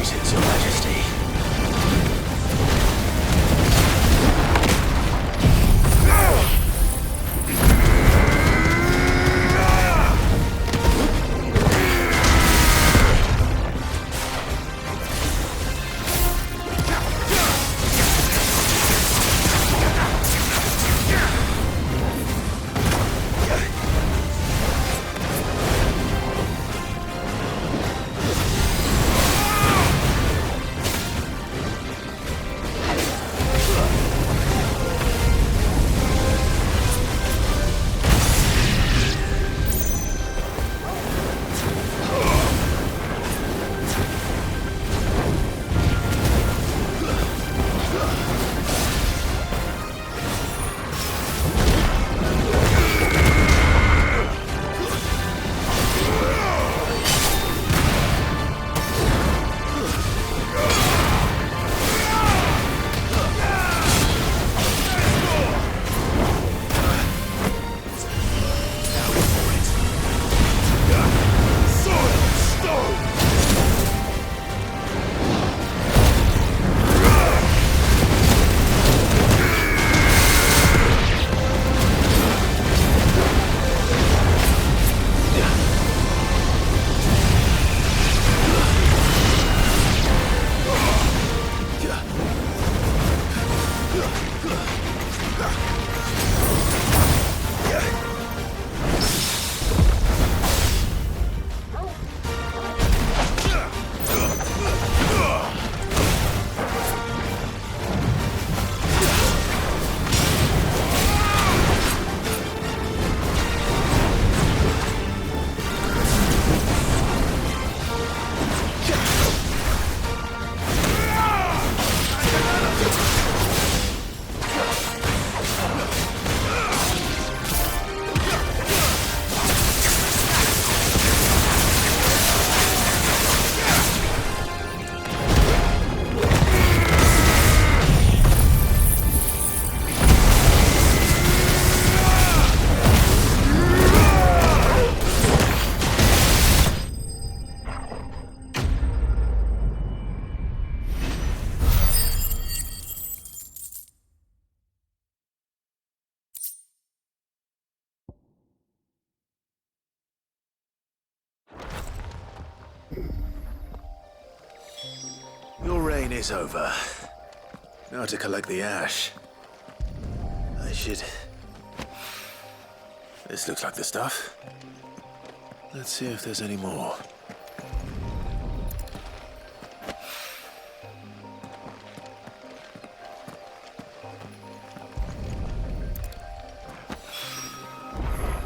Greetings, Your Majesty. Your reign is over. Now to collect the ash. I should... This looks like the stuff. Let's see if there's any more.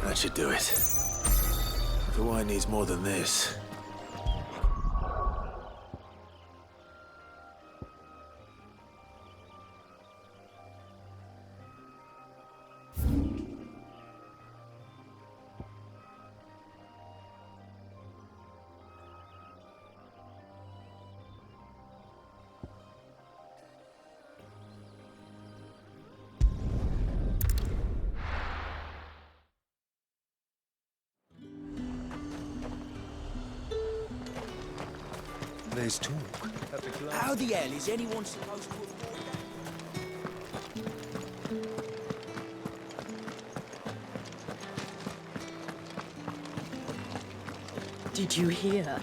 That should do it. If the wine needs more than this... There's talk. How the hell is anyone supposed to avoid that? Did you hear?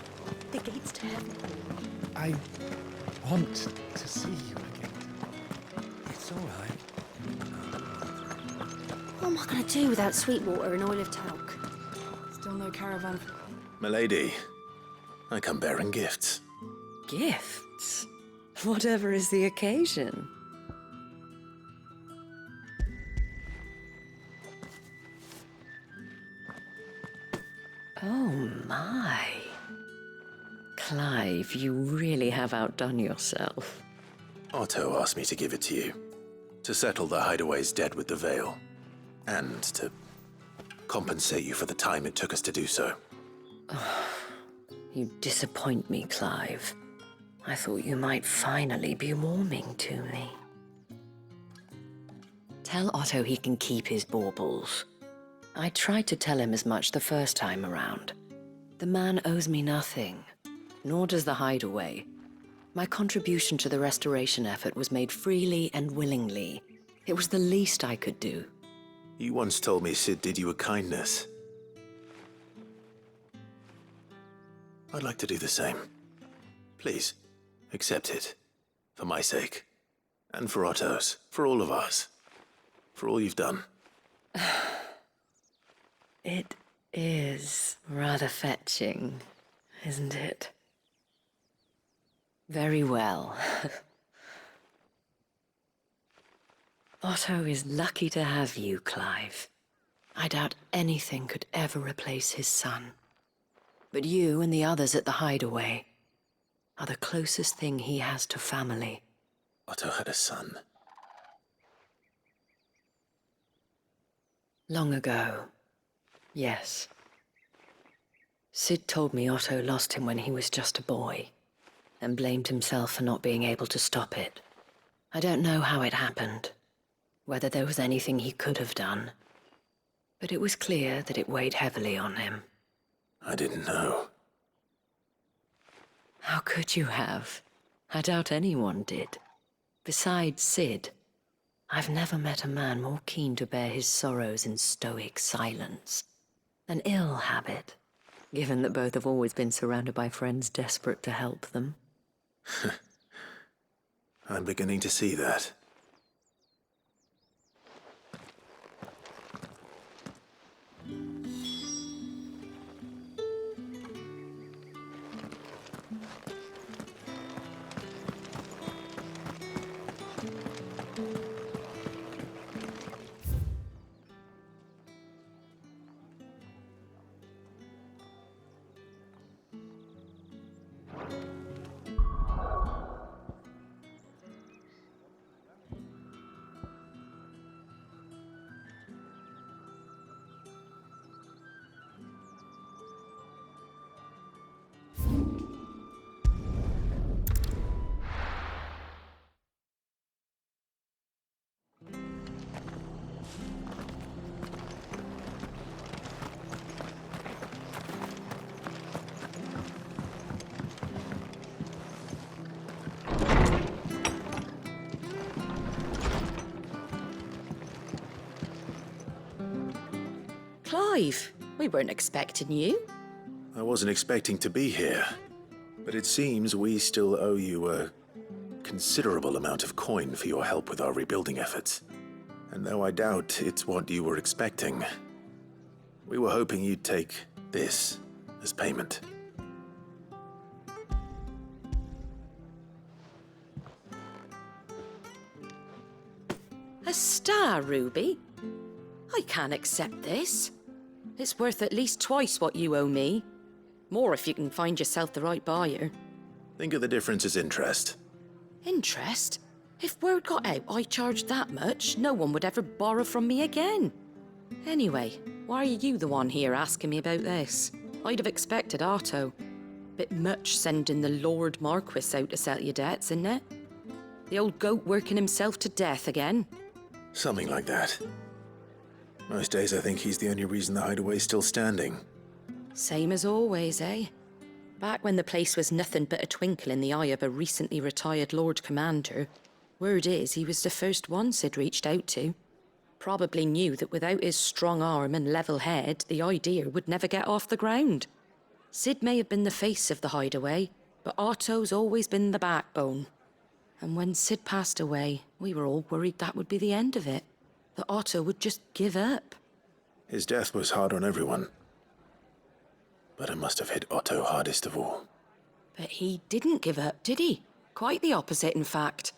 The gate's to heaven. I want to see you again. It's all right. What am I going to do without Sweetwater and Oil of Talc? Still no caravan. Milady, I come bearing gifts. Gifts? Whatever is the occasion. Oh my. Clive, you really have outdone yourself. Otto asked me to give it to you. To settle the Hideaway's debt with the Veil. And to compensate you for the time it took us to do so. You disappoint me, Clive. I thought you might finally be warming to me. Tell Otto he can keep his baubles. I tried to tell him as much the first time around. The man owes me nothing, nor does the Hideaway. My contribution to the restoration effort was made freely and willingly. It was the least I could do. You once told me Cid did you a kindness. I'd like to do the same. Please, accept it. For my sake. And for Otto's. For all of us. For all you've done. It is rather fetching, isn't it? Very well. Otto is lucky to have you, Clive. I doubt anything could ever replace his son. But you and the others at the Hideaway are the closest thing he has to family. Otto had a son. Long ago, yes. Cid told me Otto lost him when he was just a boy, and blamed himself for not being able to stop it. I don't know how it happened, whether there was anything he could have done, but it was clear that it weighed heavily on him. I didn't know. How could you have? I doubt anyone did. Besides Cid, I've never met a man more keen to bear his sorrows in stoic silence. An ill habit, given that both have always been surrounded by friends desperate to help them. I'm beginning to see that. Clive, we weren't expecting you. I wasn't expecting to be here, but it seems we still owe you a considerable amount of coin for your help with our rebuilding efforts. And though I doubt it's what you were expecting, we were hoping you'd take this as payment. A star ruby? I can't accept this. It's worth at least twice what you owe me. More if you can find yourself the right buyer. Think of the difference as interest. Interest? If word got out I charged that much, no one would ever borrow from me again. Anyway, why are you the one here asking me about this? I'd have expected Otto. Bit much sending the Lord Marquis out to settle your debts, isn't it? The old goat working himself to death again. Something like that. Most days I think he's the only reason the Hideaway's still standing. Same as always, eh? Back when the place was nothing but a twinkle in the eye of a recently retired Lord Commander, word is he was the first one Cid reached out to. Probably knew that without his strong arm and level head, the idea would never get off the ground. Cid may have been the face of the Hideaway, but Otto's always been the backbone. And when Cid passed away, we were all worried that would be the end of it. That Otto would just give up. His death was hard on everyone. But it must have hit Otto hardest of all. But he didn't give up, did he? Quite the opposite, in fact.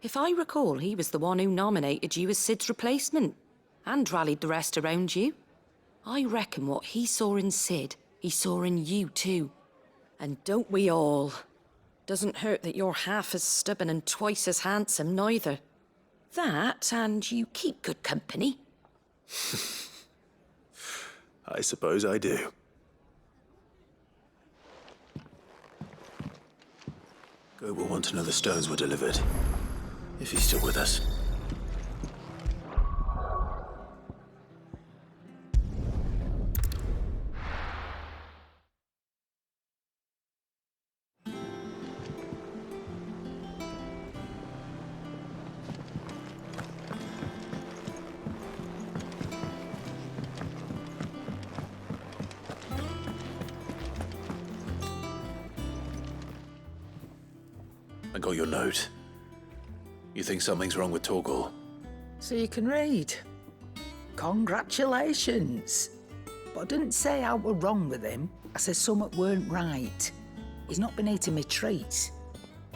If I recall, he was the one who nominated you as Cid's replacement, and rallied the rest around you. I reckon what he saw in Cid, he saw in you too. And don't we all? Doesn't hurt that you're half as stubborn and twice as handsome, neither. That, and you keep good company. I suppose I do. Goat will want to know the stones were delivered. If he's still with us. I got your note. You think something's wrong with Torgal? So you can read. Congratulations. But I didn't say I were wrong with him. I said something weren't right. He's not been eating me treats.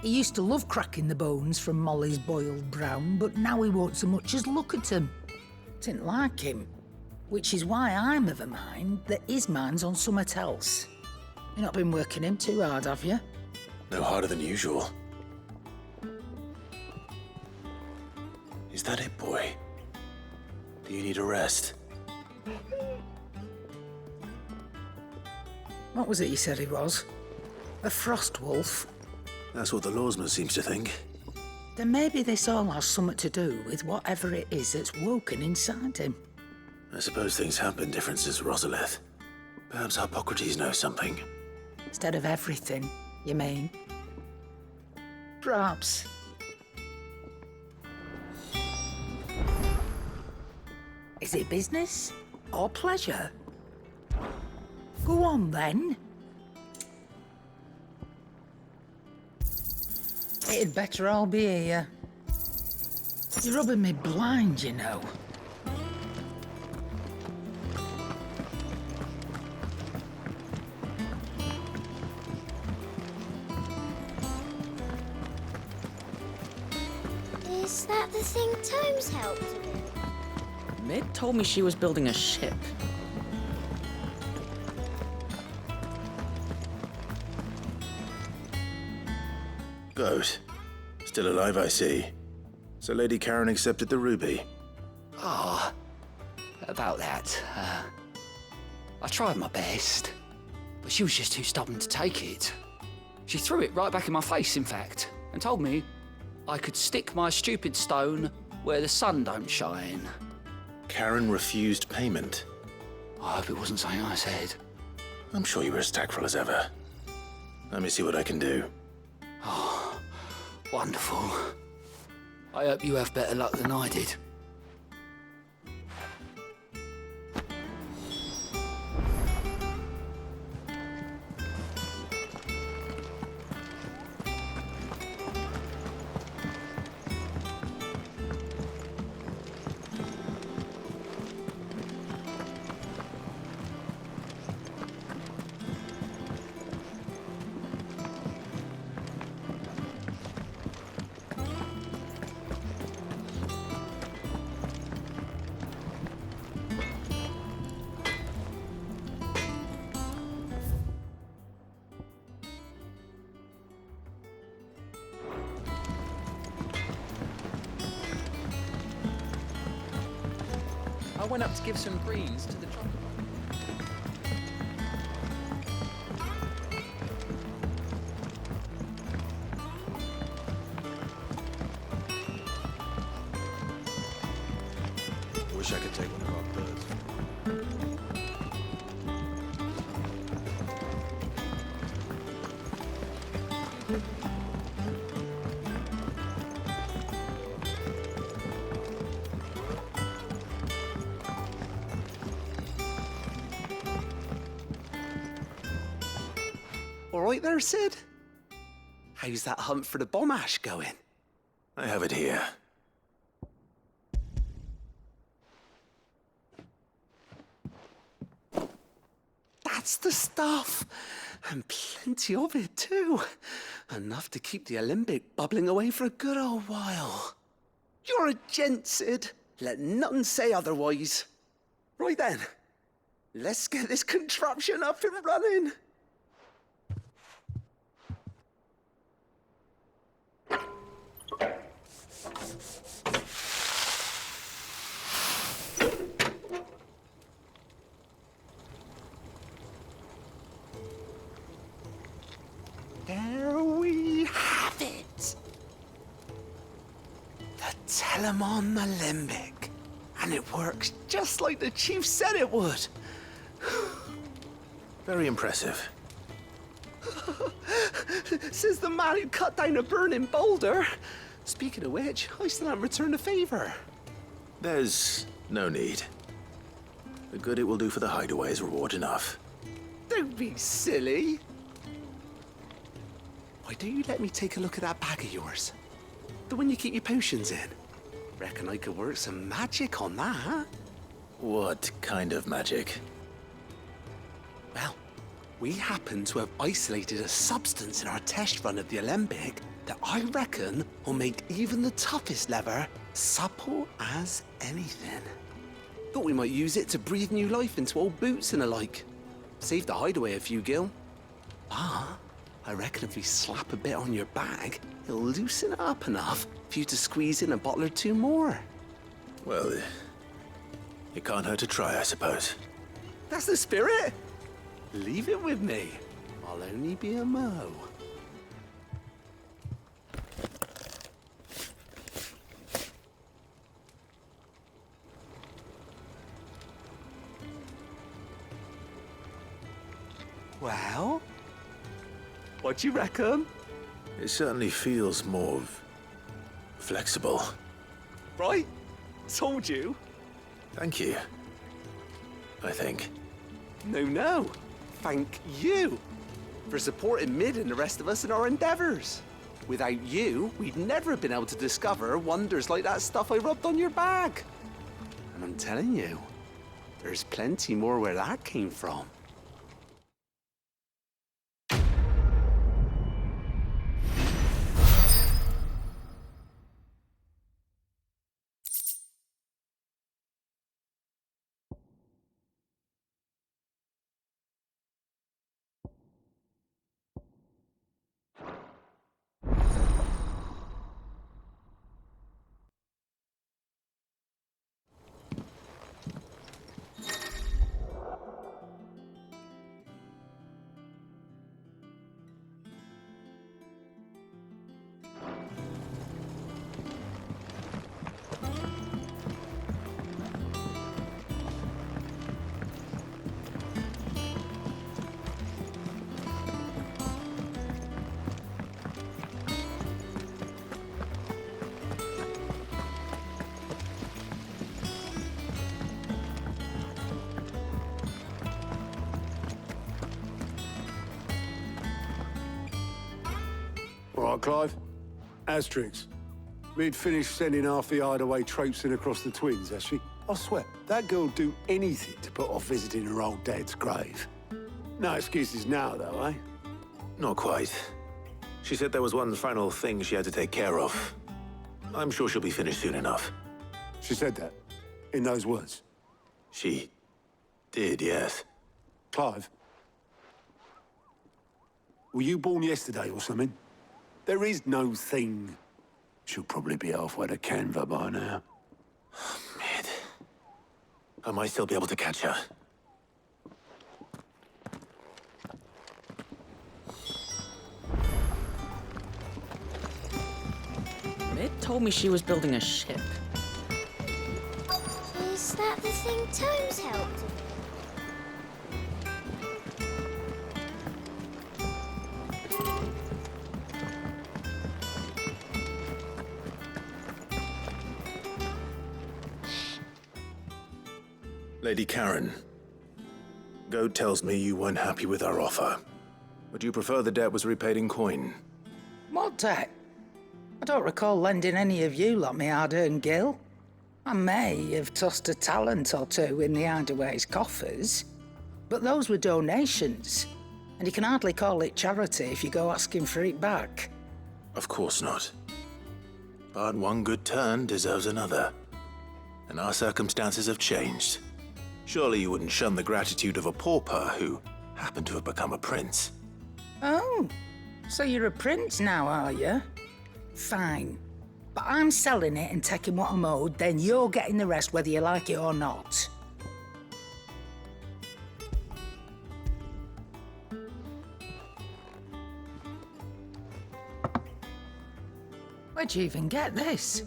He used to love cracking the bones from Molly's boiled brown, but now he won't so much as look at them. Didn't like him. Which is why I'm of a mind that his mind's on something else. You've not been working him too hard, have you? No harder than usual. Is that it, boy? Do you need a rest? What was it you said he was? A frost wolf? That's what the lawsman seems to think. Then maybe this all has something to do with whatever it is that's woken inside him. I suppose things have been different since Rosalith. Perhaps Hippocrates knows something. Instead of everything, you mean? Perhaps. Is it business or pleasure? Go on, then. It'd better all be here. You're rubbing me blind, you know. Is that the thing Tomes helped to do? Mid told me she was building a ship. Goat. Still alive, I see. So Lady Karen accepted the ruby. Ah, about that. I tried my best, but she was just too stubborn to take it. She threw it right back in my face, in fact, and told me I could stick my stupid stone where the sun don't shine. Karen refused payment. I hope it wasn't something I said. I'm sure you were as tactful as ever. Let me see what I can do. Wonderful. I hope you have better luck than I did. I went up to give some greens to the chocolate. Wish I could take one of our birds. All right there, Sid? How's that hunt for the bomb ash going? I have it here. That's the stuff. And plenty of it, too. Enough to keep the Olympic bubbling away for a good old while. You're a gent, Sid. Let none say otherwise. Right then, let's get this contraption up and running. There we have it. The Telemon Alembic. And it works just like the chief said it would. Very impressive. Says the man who cut down a burning boulder. Speaking of which, I still haven't returned the favor. There's no need. The good it will do for the hideaway is reward enough. Don't be silly. why don't you let me take a look at that bag of yours? The one you keep your potions in. Reckon I could work some magic on that, huh? What kind of magic? Well, we happen to have isolated a substance in our test run of the Alembic that I reckon will make even the toughest leather supple as anything. Thought we might use it to breathe new life into old boots and the like. Save the hideaway a few gil. Ah, I reckon if we slap a bit on your bag, it'll loosen it up enough for you to squeeze in a bottle or two more. Well, it can't hurt to try, I suppose. That's the spirit. Leave it with me. I'll only be a mo. Well, what do you reckon? It certainly feels more flexible. Right? Told you. Thank you. I think. No. Thank you for supporting Mid and the rest of us in our endeavors. Without you, we'd never have been able to discover wonders like that stuff I rubbed on your bag. And I'm telling you, there's plenty more where that came from. All right, Clive. Asterix. We'd finished sending half the hideaway traipsing across the twins, has she? I swear, that girl'd do anything to put off visiting her old dad's grave. No excuses now, though, eh? Not quite. She said there was one final thing she had to take care of. I'm sure she'll be finished soon enough. She said that, in those words. She did, yes. Clive, were you born yesterday or something? There is no thing. She'll probably be halfway to Canva by now. Mid. I might still be able to catch her. Mid told me she was building a ship. Is that the thing Tomes helped? Lady Karen, Goad tells me you weren't happy with our offer. Would you prefer the debt was repaid in coin? What debt? I don't recall lending any of you lot me hard-earned gil. I may have tossed a talent or two in the Hideaway's coffers, but those were donations, and you can hardly call it charity if you go asking for it back. Of course not. But one good turn deserves another. And our circumstances have changed. Surely you wouldn't shun the gratitude of a pauper who happened to have become a prince. Oh, so you're a prince now, are you? Fine. But I'm selling it and taking what I'm owed, then you're getting the rest whether you like it or not. Where'd you even get this?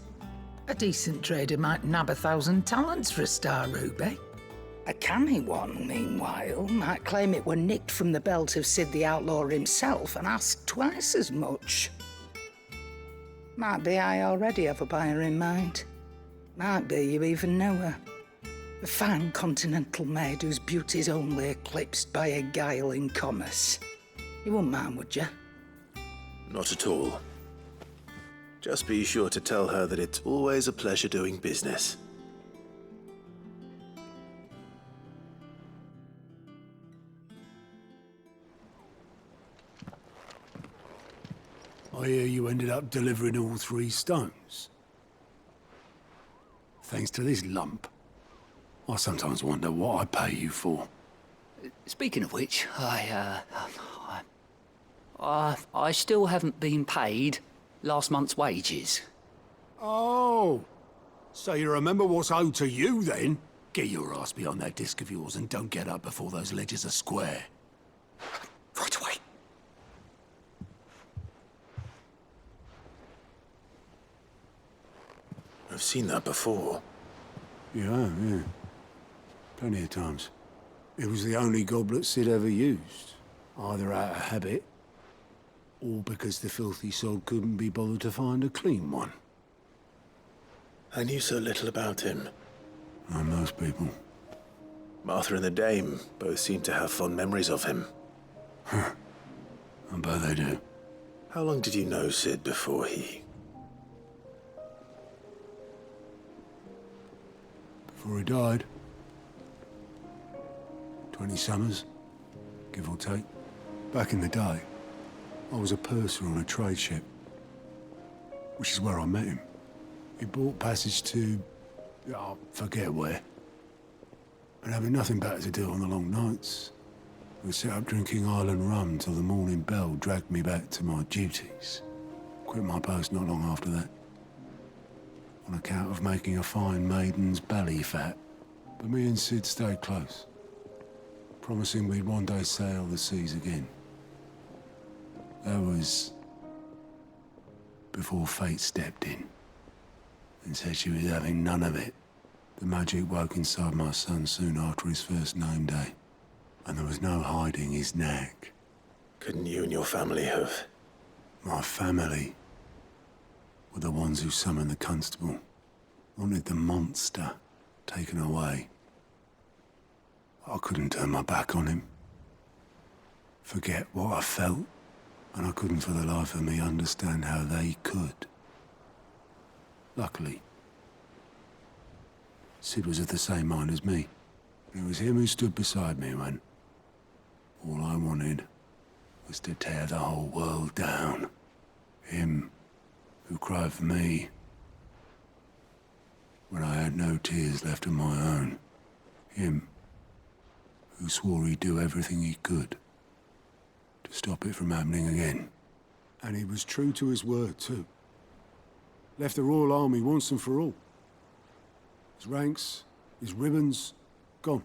A decent trader might nab 1,000 talents for a star ruby. A canny one, meanwhile, might claim it were nicked from the belt of Sid the Outlaw himself and ask twice as much. Might be I already have a buyer in mind. Might be you even know her. A fine continental maid whose beauty's only eclipsed by a guile in commerce. You wouldn't mind, would you? Not at all. Just be sure to tell her that it's always a pleasure doing business. I hear you ended up delivering all 3 stones. Thanks to this lump. I sometimes wonder what I pay you for. Speaking of which, I still haven't been paid last month's wages. Oh, so you remember what's owed to you then? Get your ass behind that disc of yours and don't get up before those ledgers are square. Right away. I've seen that before. You have, yeah. Plenty of times. It was the only goblet Sid ever used, either out of habit, or because the filthy sod couldn't be bothered to find a clean one. I knew so little about him. Like most people. Martha and the Dame both seem to have fond memories of him. I bet they do. How long did you know Sid before he... Before he died. 20 summers, give or take. Back in the day, I was a purser on a trade ship, which is where I met him. He bought passage to... I forget where. And having nothing better to do on the long nights, we sat up drinking Island rum till the morning bell dragged me back to my duties. Quit my post not long after that, on account of making a fine maiden's belly fat. But me and Sid stayed close, promising we'd one day sail the seas again. That was before fate stepped in and said she was having none of it. The magic woke inside my son soon after his first name day, and there was no hiding his knack. Couldn't you and your family have... My family were the ones who summoned the constable, wanted the monster taken away. I couldn't turn my back on him, forget what I felt, and I couldn't for the life of me understand how they could. Luckily, Sid was of the same mind as me. It was him who stood beside me when all I wanted was to tear the whole world down. Him who cried for me when I had no tears left of my own. Him who swore he'd do everything he could to stop it from happening again. And he was true to his word, too. Left the Royal Army once and for all. His ranks, his ribbons, gone.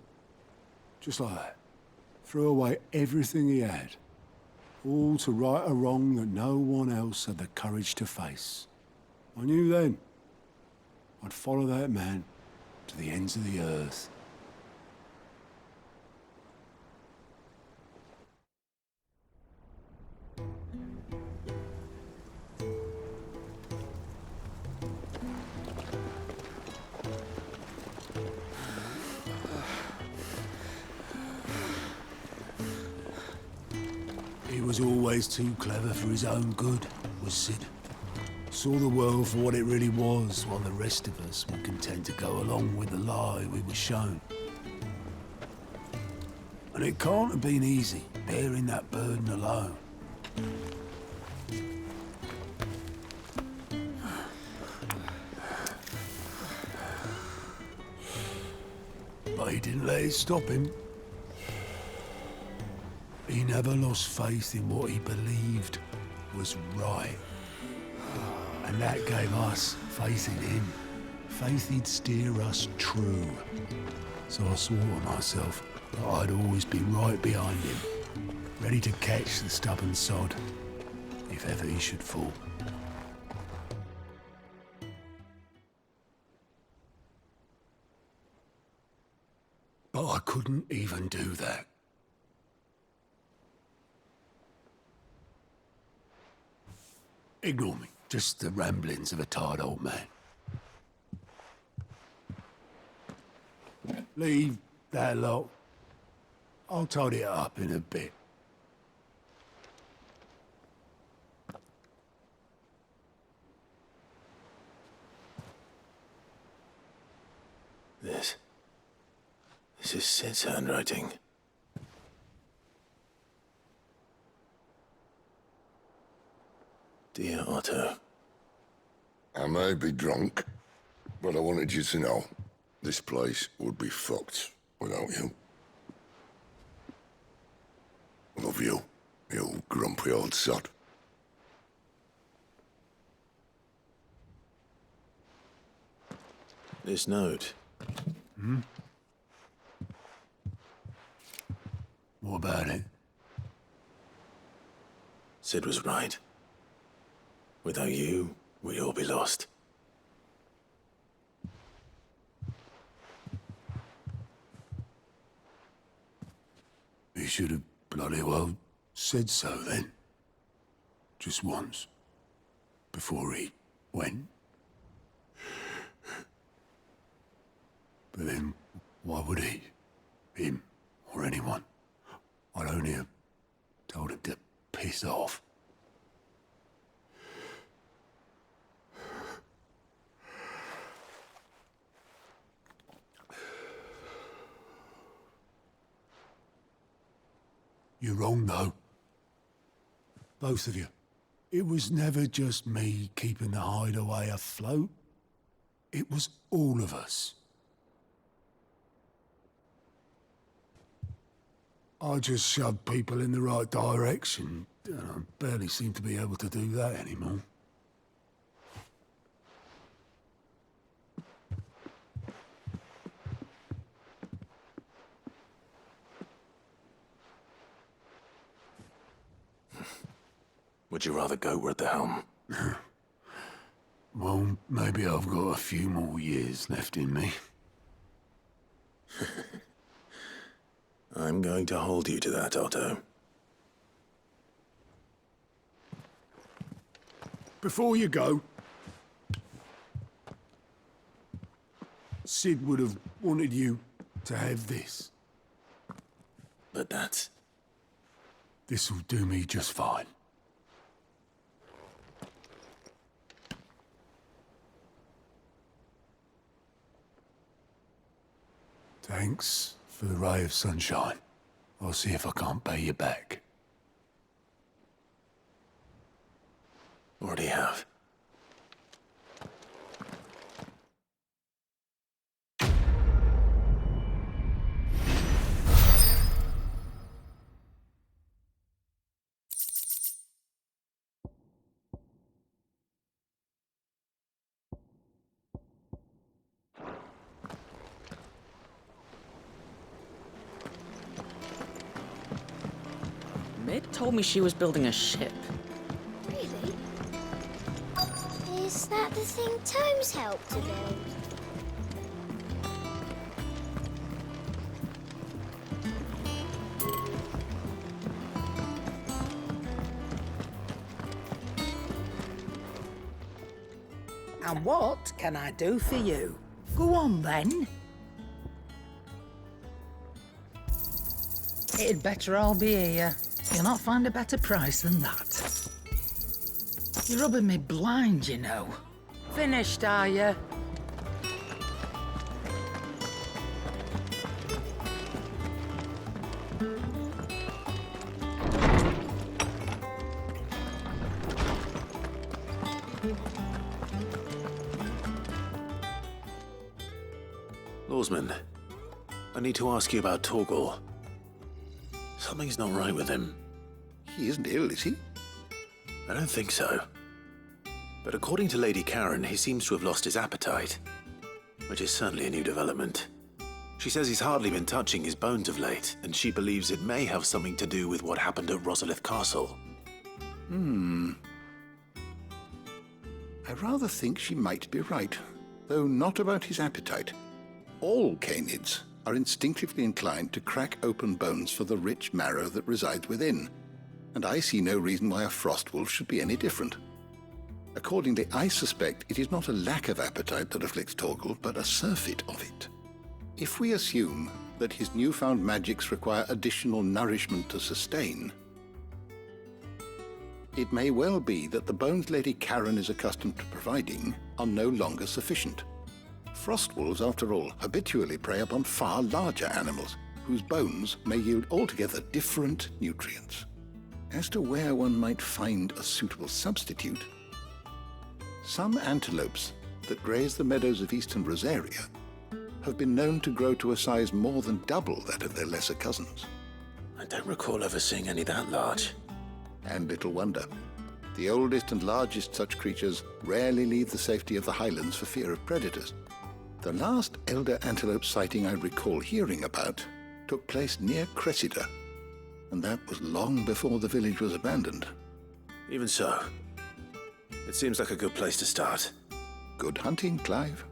Just like that. Threw away everything he had. All to right a wrong that no one else had the courage to face. I knew then I'd follow that man to the ends of the earth. He was always too clever for his own good, was Sid. Saw the world for what it really was, while the rest of us were content to go along with the lie we were shown. And it can't have been easy, bearing that burden alone. But he didn't let it stop him. He never lost faith in what he believed was right. And that gave us faith in him. Faith he'd steer us true. So I swore to myself that I'd always be right behind him, ready to catch the stubborn sod, if ever he should fall. But I couldn't even do that. Ignore me. Just the ramblings of a tired old man. Leave that lot. I'll tidy it up in a bit. This is Sid's handwriting. Dear Otto. I may be drunk, but I wanted you to know this place would be fucked without you. Love you, you grumpy old sod. This note. What about it? Sid was right. Without you, we'd all be lost. He should have bloody well said so then. Just once. Before he went. But then, why would he? Him, or anyone? I'd only have told him to piss off. You're wrong, though. Both of you. It was never just me keeping the hideaway afloat. It was all of us. I just shoved people in the right direction, and I barely seem to be able to do that anymore. Would you rather go at the helm? Well, maybe I've got a few more years left in me. I'm going to hold you to that, Otto. Before you go, Sid would have wanted you to have this. But that's... This'll do me just fine. Thanks for the ray of sunshine. I'll see if I can't pay you back. Already have. Mid told me she was building a ship. Really? Is that the thing Tomes helped to build? And what can I do for you? Go on, then. It'd better all be here. You'll not find a better price than that. You're rubbing me blind, you know. Finished, are you? Lawsman, I need to ask you about Torgal. Something's not right with him. He isn't ill, is he? I don't think so. But according to Lady Karen, he seems to have lost his appetite, which is certainly a new development. She says he's hardly been touching his bones of late, and she believes it may have something to do with what happened at Rosalith Castle. I rather think she might be right, though not about his appetite. All canids are instinctively inclined to crack open bones for the rich marrow that resides within, and I see no reason why a frostwolf should be any different. Accordingly, I suspect it is not a lack of appetite that afflicts Torgal, but a surfeit of it. If we assume that his newfound magics require additional nourishment to sustain, it may well be that the bones Lady Karen is accustomed to providing are no longer sufficient. Frost wolves, after all, habitually prey upon far larger animals, whose bones may yield altogether different nutrients. As to where one might find a suitable substitute, some antelopes that graze the meadows of eastern Rosaria have been known to grow to a size more than double that of their lesser cousins. I don't recall ever seeing any that large. And little wonder. The oldest and largest such creatures rarely leave the safety of the highlands for fear of predators. The last elder antelope sighting I recall hearing about took place near Cressida, and that was long before the village was abandoned. Even so, it seems like a good place to start. Good hunting, Clive.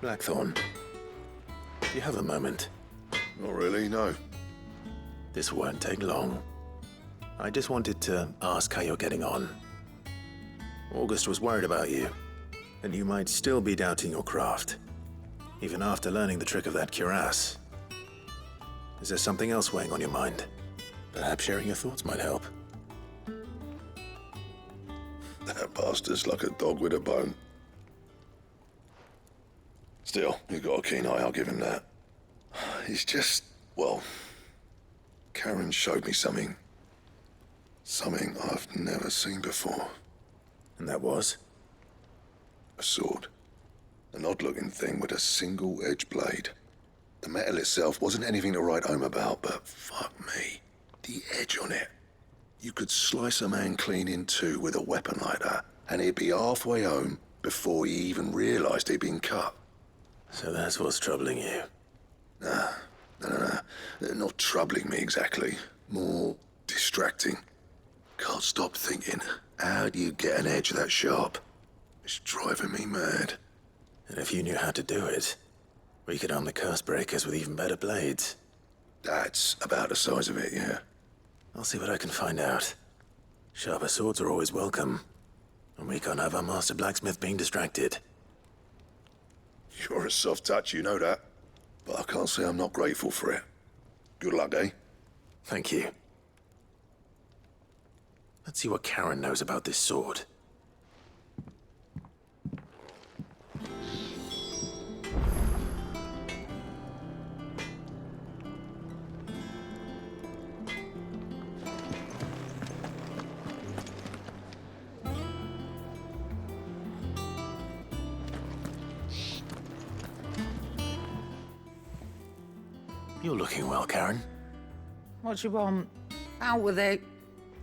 Blackthorn, do you have a moment? Not really, no. This won't take long. I just wanted to ask how you're getting on. August was worried about you, and you might still be doubting your craft, even after learning the trick of that cuirass. Is there something else weighing on your mind? Perhaps sharing your thoughts might help. That bastard's like a dog with a bone. Still, you've got a keen eye, I'll give him that. It's just, well, Karen showed me something. Something I've never seen before. And that was? A sword. An odd-looking thing with a single-edged blade. The metal itself wasn't anything to write home about, but fuck me. The edge on it. You could slice a man clean in two with a weapon like that, and he'd be halfway home before he even realised he'd been cut. So that's what's troubling you? No. Not troubling me exactly. More distracting. Can't stop thinking, how do you get an edge that sharp? It's driving me mad. And if you knew how to do it, we could arm the curse breakers with even better blades. That's about the size of it, yeah. I'll see what I can find out. Sharper swords are always welcome, and we can't have our master blacksmith being distracted. You're a soft touch, you know that. But I can't say I'm not grateful for it. Good luck, eh? Thank you. Let's see what Karen knows about this sword. You're looking well, Karen. What do you want? Out with it.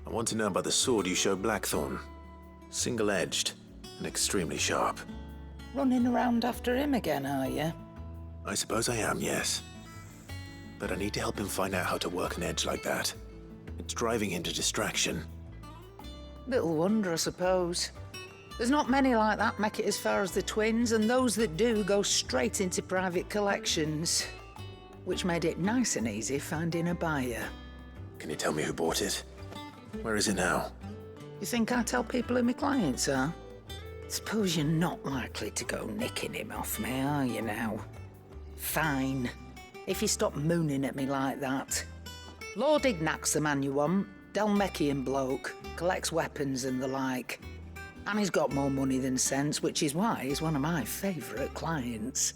I want to know about the sword you showed Blackthorn. Single-edged and extremely sharp. Running around after him again, are you? I suppose I am, yes. But I need to help him find out how to work an edge like that. It's driving him to distraction. Little wonder, I suppose. There's not many like that make it as far as the twins, and those that do go straight into private collections. Which made it nice and easy finding a buyer. Can you tell me who bought it? Where is it now? You think I tell people who my clients are? Suppose you're not likely to go nicking him off me, are you now? Fine. If you stop mooning at me like that. Lord Ignac's the man you want. Dalmecian bloke. Collects weapons and the like. And he's got more money than sense, which is why he's one of my favourite clients.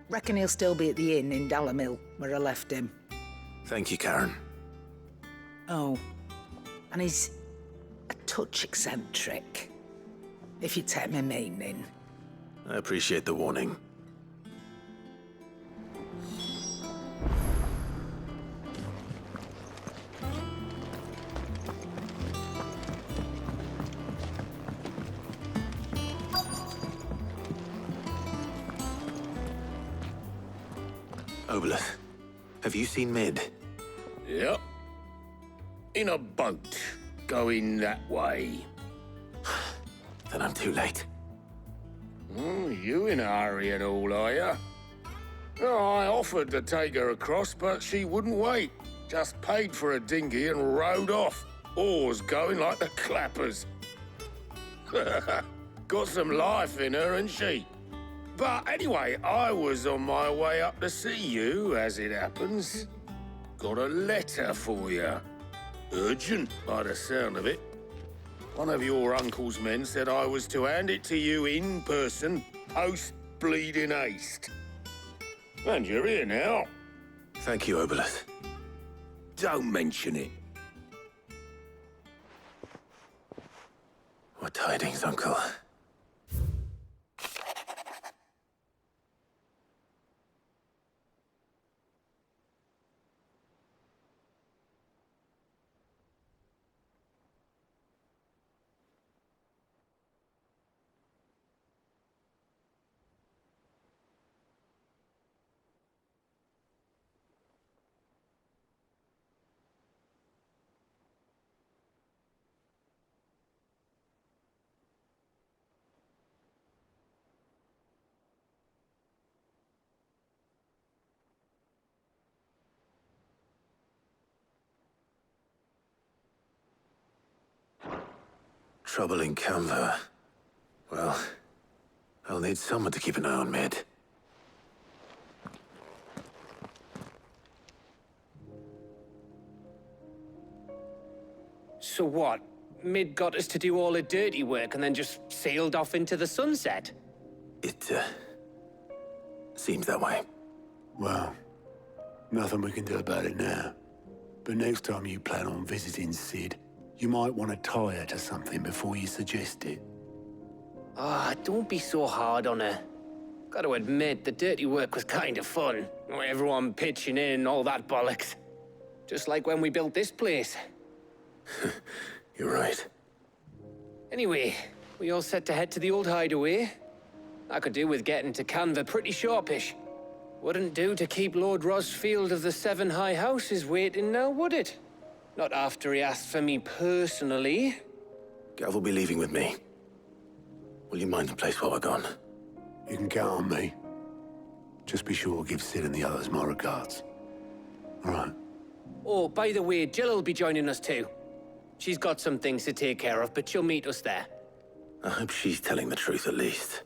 Reckon he'll still be at the inn in Dalamil, where I left him. Thank you, Karen. Oh, and he's a touch eccentric, if you take my meaning. I appreciate the warning. Oboleth, have you seen Mid? Yep. In a boat, going that way. then I'm too late. Oh, you in a hurry and all, are you? Oh, I offered to take her across, but she wouldn't wait. Just paid for a dinghy and rowed off. Oars going like the clappers. Got some life in her, ain't she? But anyway, I was on my way up to see you, as it happens. Got a letter for you. Urgent, by the sound of it. One of your uncle's men said I was to hand it to you in person, post-bleeding haste. And you're here now. Thank you, Obolus. Don't mention it. What tidings, Uncle? Trouble in Canva. Well, I'll need someone to keep an eye on Mid. So what? Mid got us to do all the dirty work and then just sailed off into the sunset? It, seems that way. Well, nothing we can do about it now. But next time you plan on visiting Sid, you might want to tie her to something before you suggest it. Ah, don't be so hard on her. Gotta admit, the dirty work was kind of fun. Everyone pitching in, all that bollocks. Just like when we built this place. You're right. Anyway, we all set to head to the old hideaway. I could do with getting to Canva pretty sharpish. Wouldn't do to keep Lord Rosfield of the Seven High Houses waiting now, would it? Not after he asked for me personally. Gav will be leaving with me. Will you mind the place while we're gone? You can count on me. Just be sure to give Sid and the others my regards. All right. Oh, by the way, Jill will be joining us too. She's got some things to take care of, but she'll meet us there. I hope she's telling the truth at least.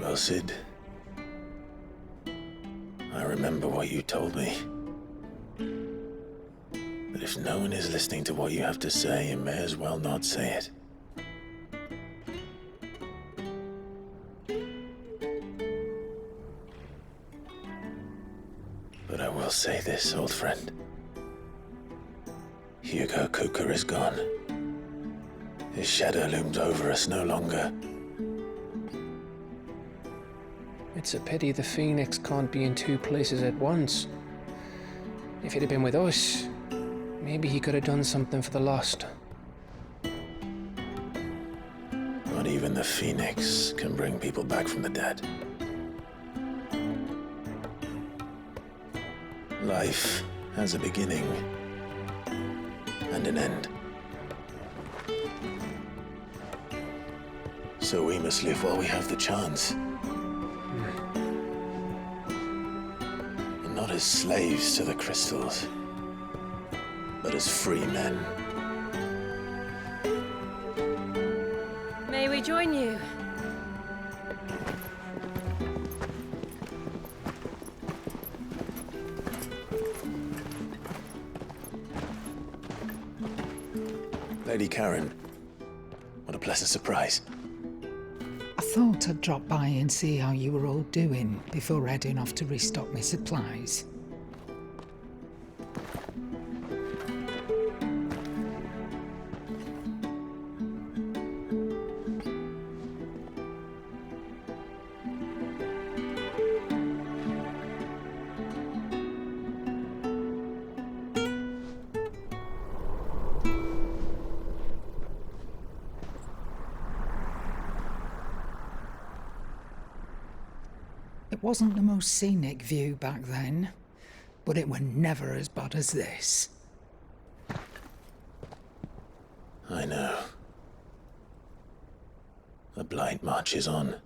Well, Sid, I remember what you told me. That if no one is listening to what you have to say, you may as well not say it. But I will say this, old friend. Hugo Cooker is gone. His shadow looms over us no longer. It's a pity the Phoenix can't be in two places at once. If he'd have been with us, maybe he could have done something for the lost. Not even the Phoenix can bring people back from the dead. Life has a beginning and an end. So we must live while we have the chance. And not as slaves to the crystals, but as free men. May we join you? Lady Karen, what a pleasant surprise. I thought I'd drop by and see how you were all doing before heading off to restock my supplies. It wasn't the most scenic view back then, but it were never as bad as this. I know. The Blight marches on.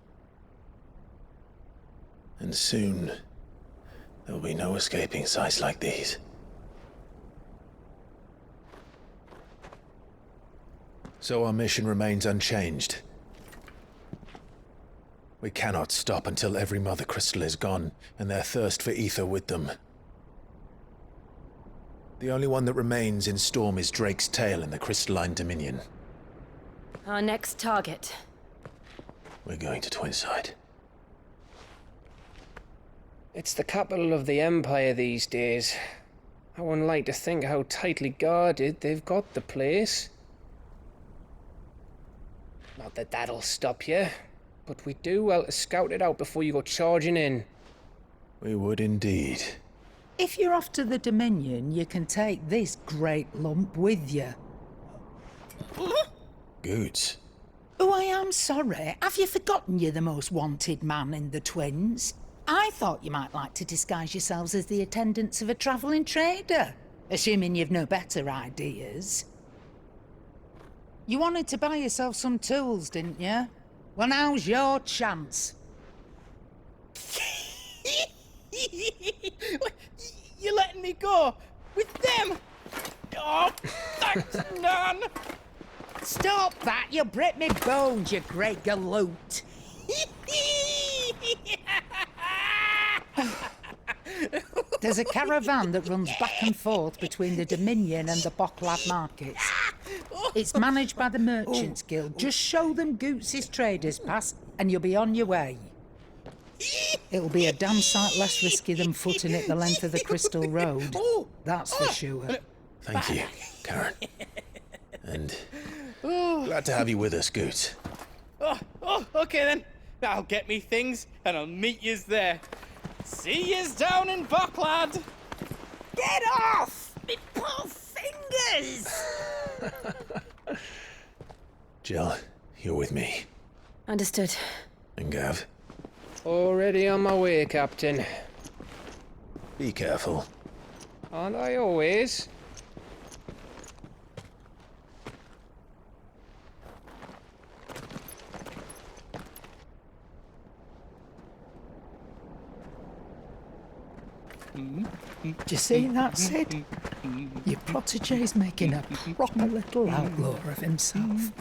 And soon, there'll be no escaping sights like these. So our mission remains unchanged. We cannot stop until every Mother Crystal is gone, and their thirst for ether with them. The only one that remains in Storm is Drake's tail in the Crystalline Dominion. Our next target. We're going to Twinside. It's the capital of the Empire these days. I wouldn't like to think how tightly guarded they've got the place. Not that that'll stop you, but we do well to scout it out before you go charging in. We would indeed. If you're off to the Dominion, you can take this great lump with you. Goods. Oh, I am sorry. Have you forgotten you're the most wanted man in the Twins? I thought you might like to disguise yourselves as the attendants of a travelling trader, assuming you've no better ideas. You wanted to buy yourself some tools, didn't you? Well, now's your chance. You're letting me go with them? Oh, thanks, Nan. Stop that! You'll break me bones, you great galoot. There's a caravan that runs back and forth between the Dominion and the Bocklad markets. It's managed by the Merchants Guild. Just show them Goots' traders pass and you'll be on your way. It'll be a damn sight less risky than footing it the length of the Crystal Road. That's for sure. Thank you, Karen. And glad to have you with us, Goots. Okay then. I'll get me things and I'll meet yous there. See yous down in Bocklad. Get off! Me poor fingers! Jill, you're with me. Understood. And Gav, Already on my way, Captain. be careful. Aren't I always? Do you see that, Sid? Your protege's making a proper little outlaw of himself.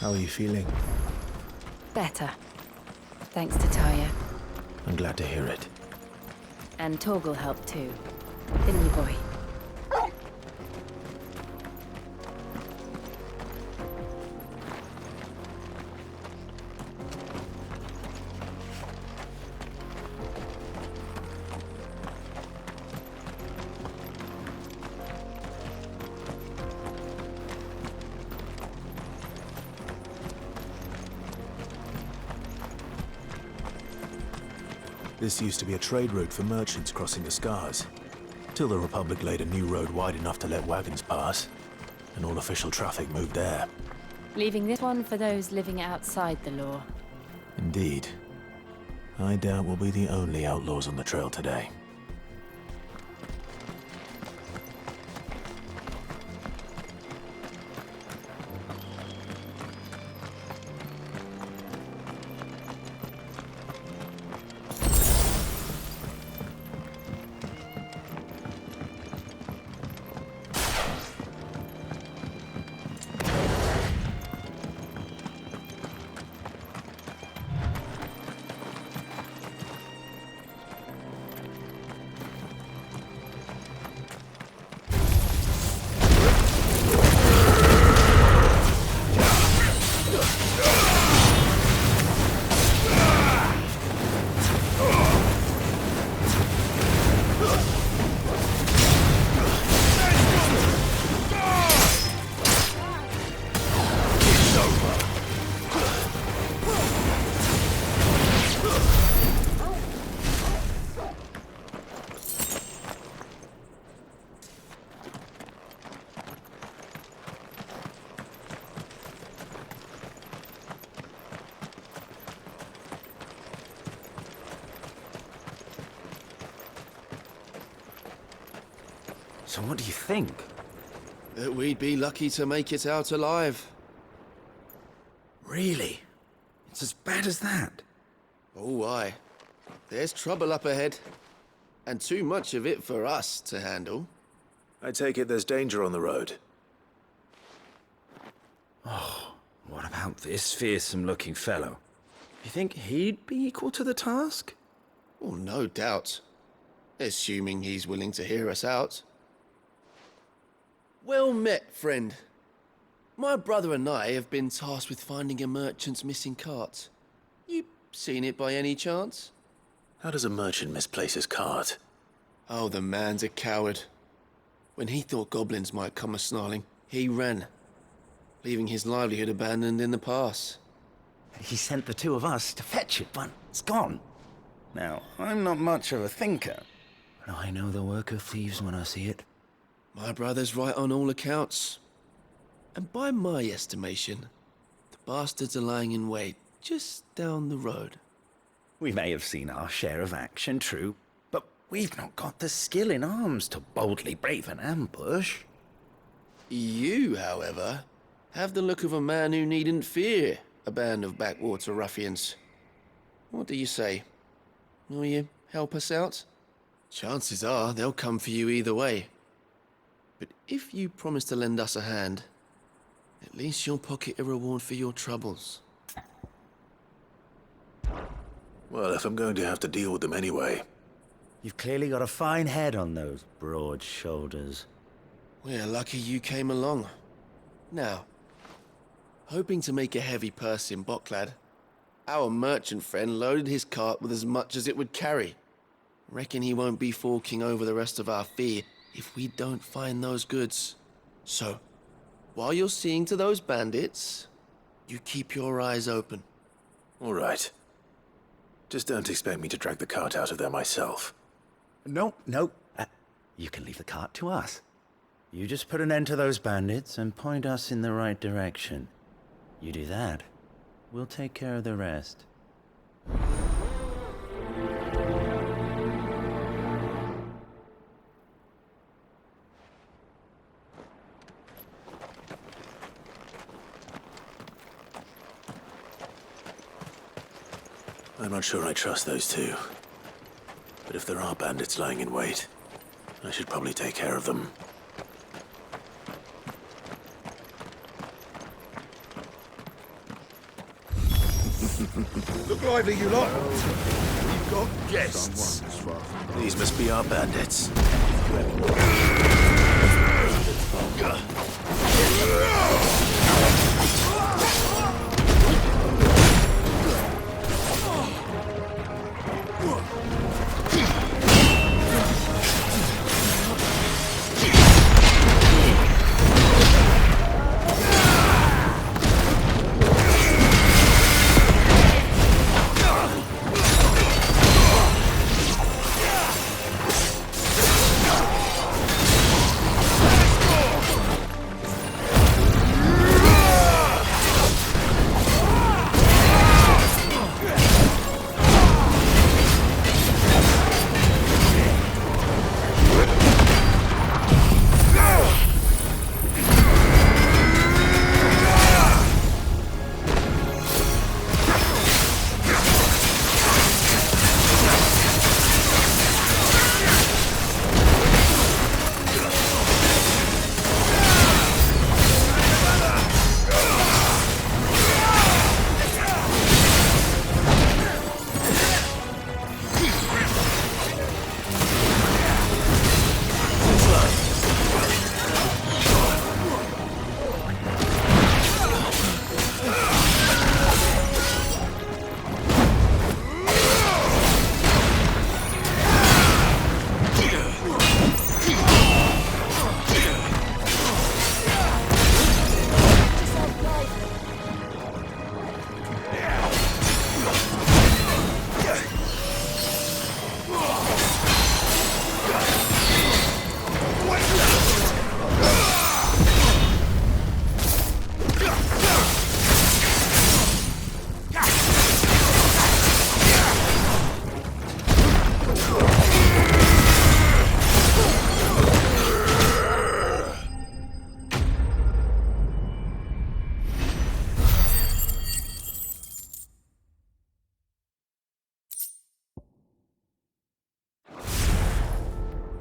How are you feeling? Better. Thanks to Taya. I'm glad to hear it. And Torgal helped too. Didn't you, boy? This used to be a trade route for merchants crossing the Scars, till the Republic laid a new road wide enough to let wagons pass, and all official traffic moved there. Leaving this one for those living outside the law. Indeed. I doubt we'll be the only outlaws on the trail today. So what do you think? That we'd be lucky to make it out alive. Really? It's as bad as that? Oh, aye. There's trouble up ahead. And too much of it for us to handle. I take it there's danger on the road. Oh, what about this fearsome-looking fellow? You think he'd be equal to the task? Oh, no doubt. Assuming he's willing to hear us out. Well met, friend. My brother and I have been tasked with finding a merchant's missing cart. You seen it by any chance? How does a merchant misplace his cart? Oh, the man's a coward. When he thought goblins might come a-snarling, he ran, leaving his livelihood abandoned in the pass. He sent the two of us to fetch it, but it's gone. Now, I'm not much of a thinker, but I know the work of thieves when I see it. My brother's right on all accounts. And by my estimation, the bastards are lying in wait just down the road. We may have seen our share of action, true, but we've not got the skill in arms to boldly brave an ambush. You, however, have the look of a man who needn't fear a band of backwater ruffians. What do you say? Will you help us out? Chances are they'll come for you either way. But if you promise to lend us a hand, at least you'll pocket a reward for your troubles. Well, if I'm going to have to deal with them anyway. You've clearly got a fine head on those broad shoulders. We're lucky you came along. Now, hoping to make a heavy purse in Boklad, our merchant friend loaded his cart with as much as it would carry. Reckon he won't be forking over the rest of our fee if we don't find those goods. So, while you're seeing to those bandits, you keep your eyes open. All right. Just don't expect me to drag the cart out of there myself. No. You can leave the cart to us. You just put an end to those bandits and point us in the right direction. You do that, we'll take care of the rest. I'm not sure I trust those two. But if there are bandits lying in wait, I should probably take care of them. lively, you lot. We've got guests. These must be our bandits.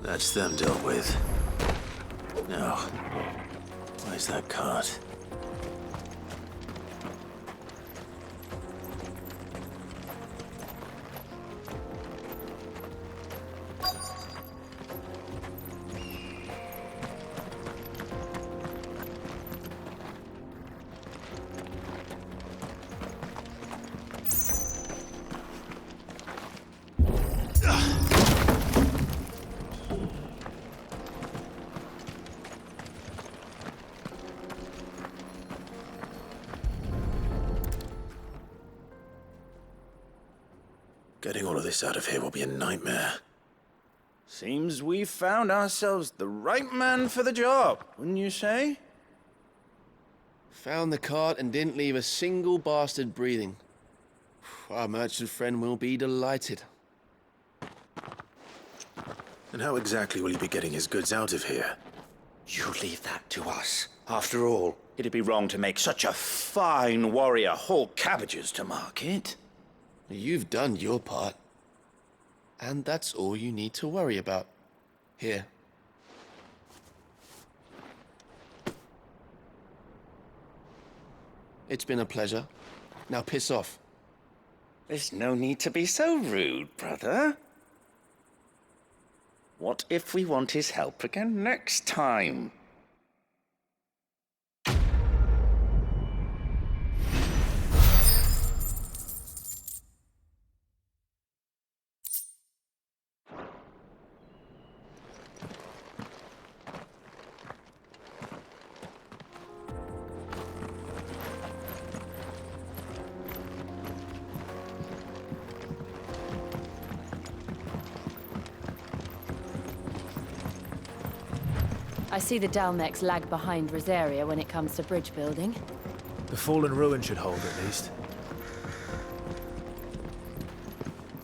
That's them dealt with. Now, where's that cart? Getting all of this out of here will be a nightmare. Seems we've found ourselves the right man for the job, wouldn't you say? Found the cart and didn't leave a single bastard breathing. Our merchant friend will be delighted. And how exactly will he be getting his goods out of here? You leave that to us. After all, it'd be wrong to make such a fine warrior haul cabbages to market. You've done your part. And that's all you need to worry about. Here. It's been a pleasure. Now piss off. There's no need to be so rude, brother. What if we want his help again next time? I see the Dalmex lag behind Rosaria when it comes to bridge building. The fallen ruin should hold, at least.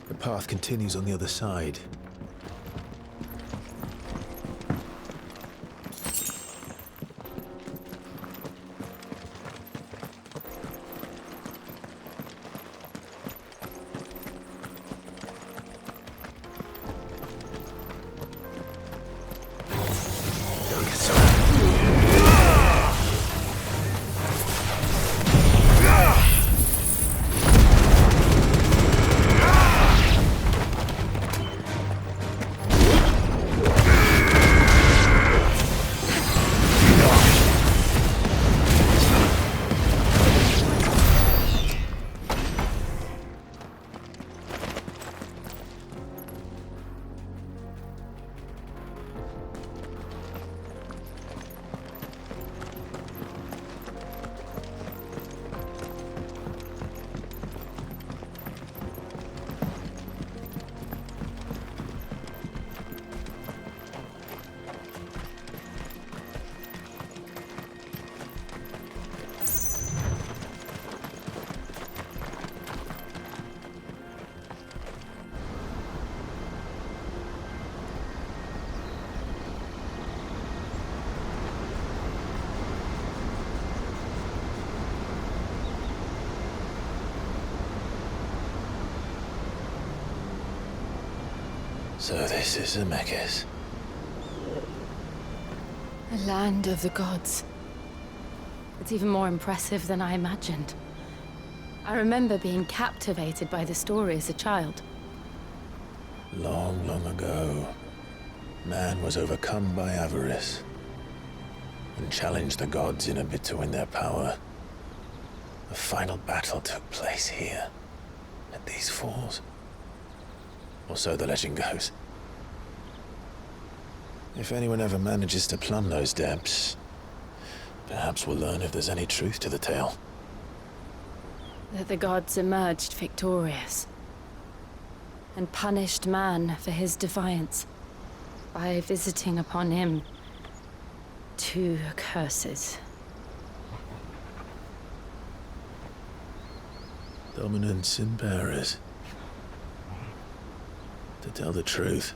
The path continues on the other side. So this is Zemeckis. The land of the gods. It's even more impressive than I imagined. I remember being captivated by the story as a child. Long, long ago, man was overcome by avarice and challenged the gods in a bid to win their power. The final battle took place here, at these falls. Or so the legend goes. If anyone ever manages to plumb those depths, perhaps we'll learn if there's any truth to the tale. That the gods emerged victorious and punished man for his defiance by visiting upon him 2 curses. Dominance and bearers. To tell the truth,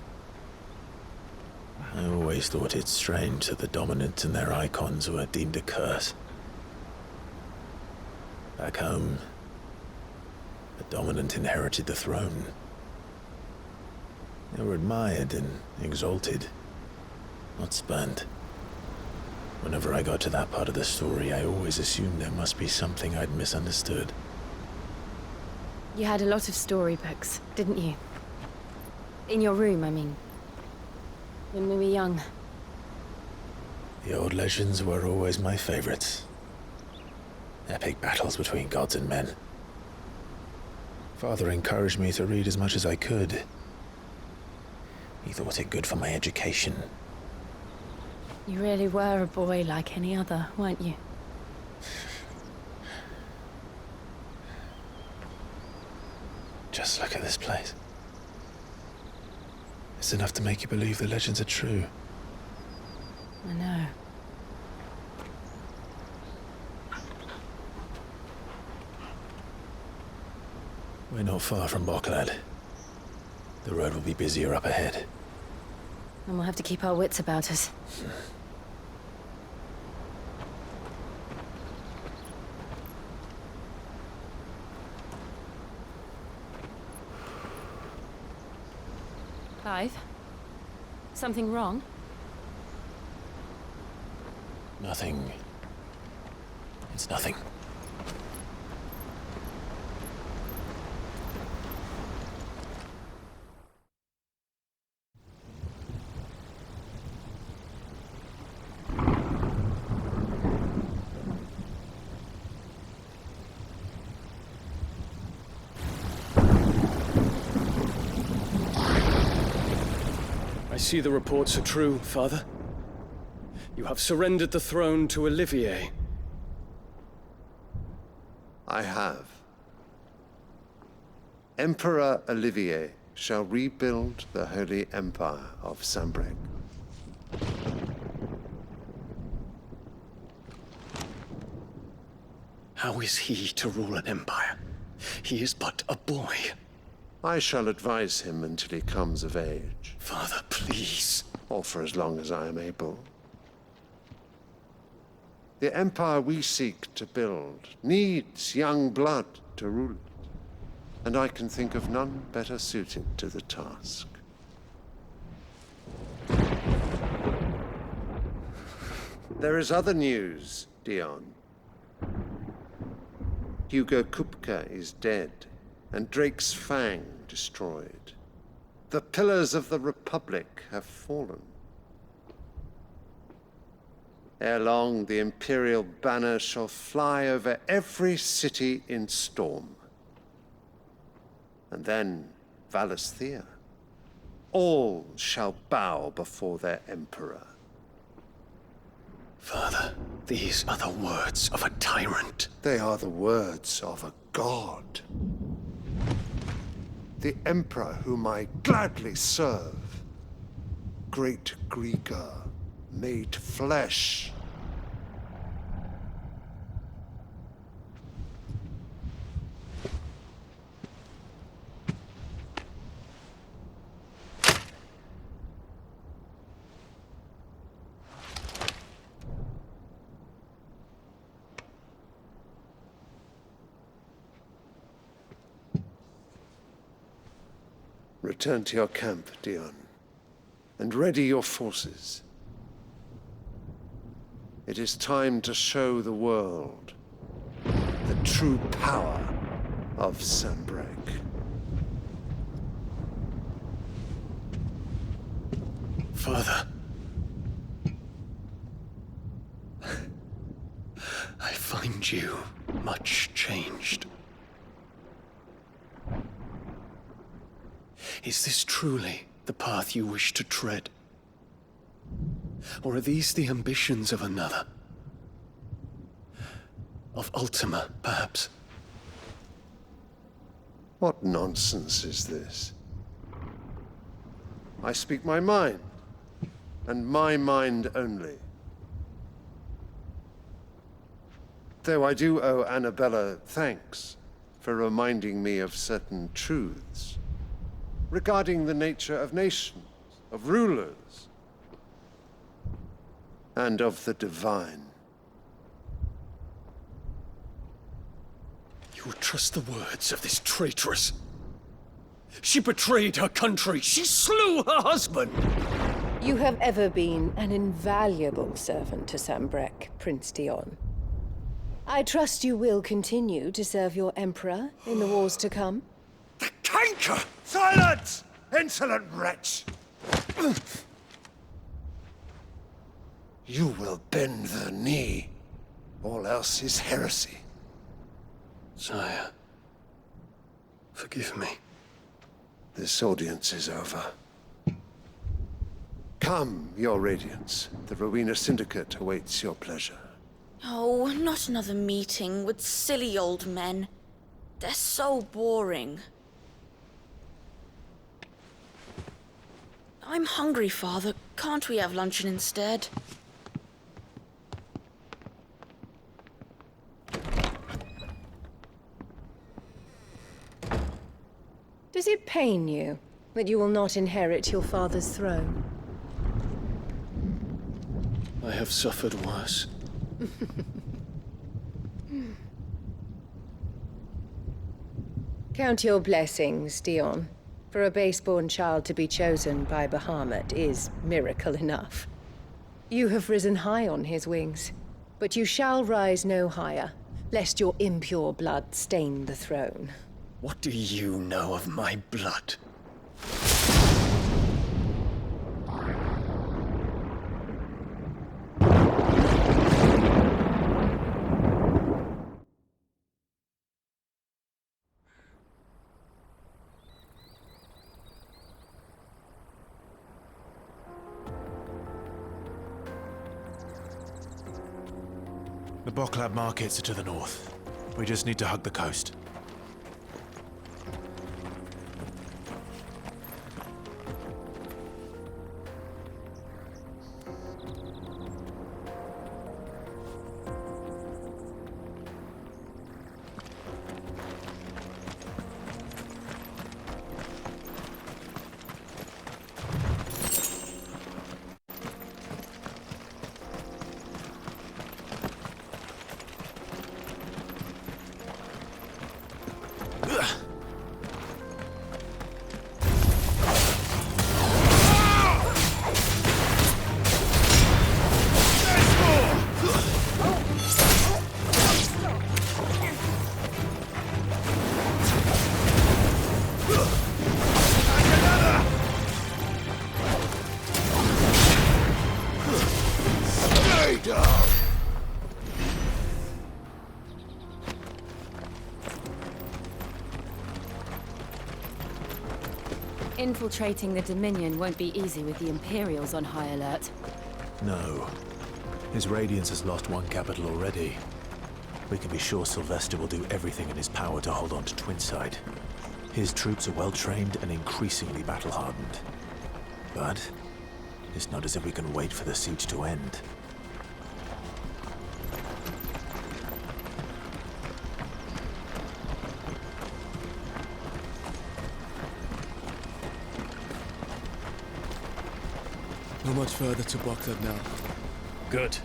I always thought it strange that the dominant and their icons were deemed a curse. Back home, the dominant inherited the throne. They were admired and exalted, not spurned. Whenever I got to that part of the story, I always assumed there must be something I'd misunderstood. You had a lot of storybooks, didn't you? In your room, I mean. When we were young. The old legends were always my favorites. Epic battles between gods and men. Father encouraged me to read as much as I could. He thought it good for my education. You really were a boy like any other, weren't you? Just look at this place. It's enough to make you believe the legends are true. I know. We're not far from Boklad. The road will be busier up ahead. And we'll have to keep our wits about us. Clive? Something wrong? Nothing. It's nothing. I see the reports are true, Father. You have surrendered the throne to Olivier. I have. Emperor Olivier shall rebuild the Holy Empire of Sambrec. How is he to rule an empire? He is but a boy. I shall advise him until he comes of age. Father, please. Or for as long as I am able. The empire we seek to build needs young blood to rule it, and I can think of none better suited to the task. There is other news, Dion. Hugo Kupka is dead, and Drake's Fang destroyed. The pillars of the Republic have fallen. Ere long, the Imperial banner shall fly over every city in Storm. And then Valisthea. All shall bow before their Emperor. Father, these are the words of a tyrant. They are the words of a god. The Emperor whom I gladly serve. Great Grieger, made flesh. Return to your camp, Dion, and ready your forces. It is time to show the world the true power of Sanbreque. Father. I find you much changed. Is this truly the path you wish to tread? Or are these the ambitions of another? Of Ultima, perhaps? What nonsense is this? I speak my mind, and my mind only. Though I do owe Annabella thanks for reminding me of certain truths regarding the nature of nations, of rulers, and of the divine. You would trust the words of this traitress? She betrayed her country. She slew her husband. You have ever been an invaluable servant to Sanbreque, Prince Dion. I trust you will continue to serve your Emperor in the wars to come. Canker! Silence! Insolent wretch! You will bend the knee. All else is heresy. Sire, forgive me. This audience is over. Come, your Radiance. The Rowena Syndicate awaits your pleasure. Oh, not another meeting with silly old men. They're so boring. I'm hungry, Father. Can't we have luncheon instead? Does it pain you that you will not inherit your father's throne? I have suffered worse. Count your blessings, Dion. For a base-born child to be chosen by Bahamut is miracle enough. You have risen high on his wings, but you shall rise no higher, lest your impure blood stain the throne. What do you know of my blood? The Boklab markets are to the north. We just need to hug the coast. Infiltrating the Dominion won't be easy with the Imperials on high alert. No. His Radiance has lost one capital already. We can be sure Sylvester will do everything in his power to hold on to Twinside. His troops are well-trained and increasingly battle-hardened. But it's not as if we can wait for the siege to end. Not much further to Boklab now. Good.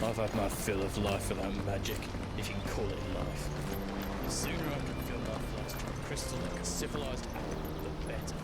I've had my fill of life without magic, if you can call it life. The sooner I can feel my flesh to a crystal like a civilized apple, the better.